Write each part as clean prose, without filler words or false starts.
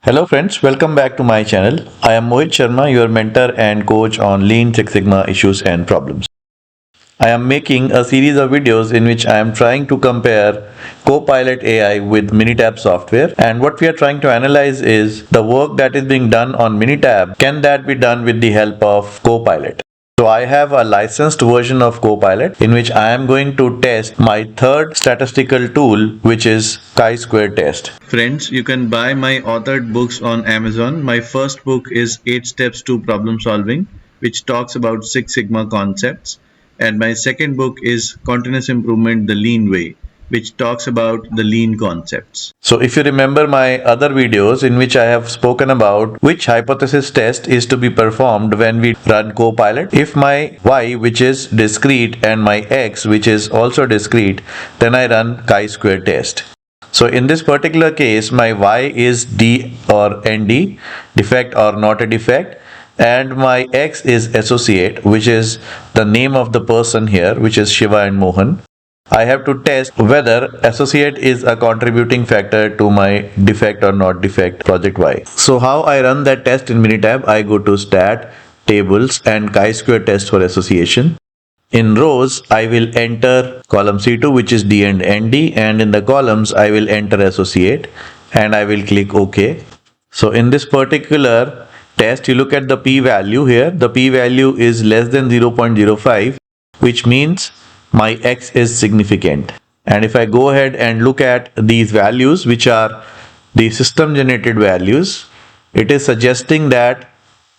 Hello friends, welcome back to my channel. I am Mohit Sharma, your mentor and coach on Lean Six Sigma issues and problems. I am making a series of videos in which I am trying to compare Copilot AI with Minitab software, and what we are trying to analyze is the work that is being done on Minitab, can that be done with the help of Copilot? So I have a licensed version of Copilot in which I am going to test my third statistical tool, which is chi-square test. Friends, you can buy my authored books on Amazon. My first book is 8 Steps to Problem Solving, which talks about Six Sigma concepts. And my second book is Continuous Improvement the Lean Way, which talks about the lean concepts. So if you remember my other videos in which I have spoken about which hypothesis test is to be performed when we run Copilot, if my y, which is discrete, and my x, which is also discrete, then I run chi-square test. So in this particular case, my y is D or ND, defect or not a defect, and my x is associate, which is the name of the person here, which is Shiva and Mohan. I have to test whether associate is a contributing factor to my defect or not defect project Y. So how I run that test in Minitab, I go to stat, tables, and chi-square test for association. In rows, I will enter column C2, which is D and ND, and in the columns, I will enter associate, and I will click OK. So in this particular test, you look at the p-value here. The p-value is less than 0.05, which means my x is significant. And if I go ahead and look at these values, which are the system generated values, it is suggesting that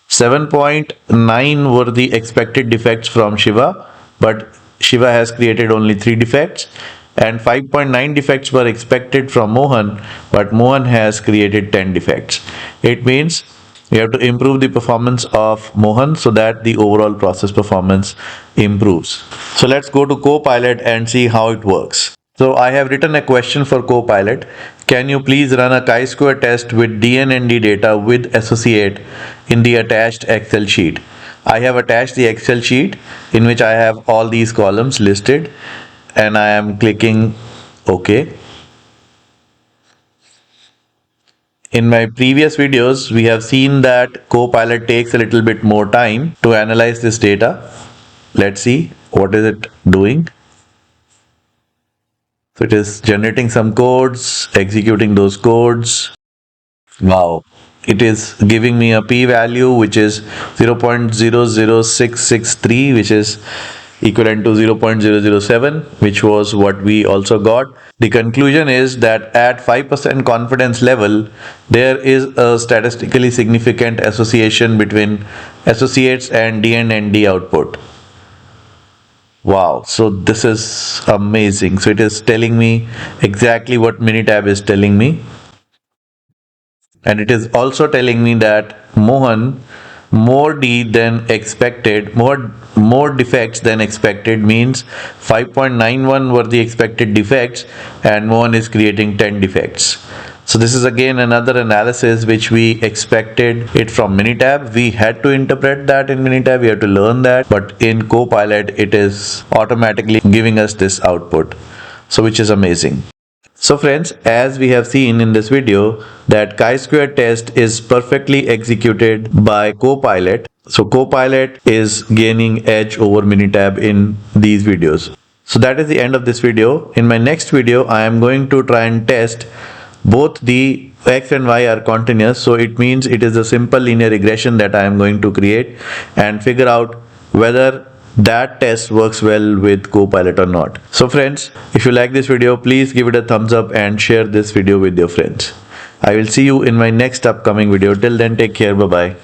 7.9 were the expected defects from Shiva, but Shiva has created only 3 defects, and 5.9 defects were expected from Mohan, but Mohan has created 10 defects. It means we have to improve the performance of Mohan so that the overall process performance improves. So let's go to Copilot and see how it works. So I have written a question for Copilot. Can you please run a chi-square test with DNND data with associate in the attached Excel sheet? I have attached the Excel sheet in which I have all these columns listed, and I am clicking OK. In my previous videos, we have seen that Copilot takes a little bit more time to analyze this data. Let's see what is it doing. So it is generating some codes, executing those codes. Wow. It is giving me a p-value which is 0.00663, which is equivalent to 0.007, which was what we also got. The conclusion is that at 5% confidence level, there is a statistically significant association between associates and D and ND output. Wow, so this is amazing. So it is telling me exactly what Minitab is telling me. And it is also telling me that Mohan more D than expected, more defects than expected, means 5.91 were the expected defects and Mohan is creating 10 defects. So this is again another analysis which we expected it from Minitab. We had to interpret that in Minitab, we have to learn that, but in Copilot it is automatically giving us this output, so which is amazing. So friends, as we have seen in this video, that chi-square test is perfectly executed by Copilot. So Copilot is gaining edge over Minitab in these videos. So that is the end of this video. In my next video, I am going to try and test both the x and y are continuous. So it means it is a simple linear regression that I am going to create and figure out whether that test works well with Copilot or not. So friends, if you like this video, please give it a thumbs up and share this video with your friends. I will see you in my next upcoming video. Till then, take care. Bye-bye.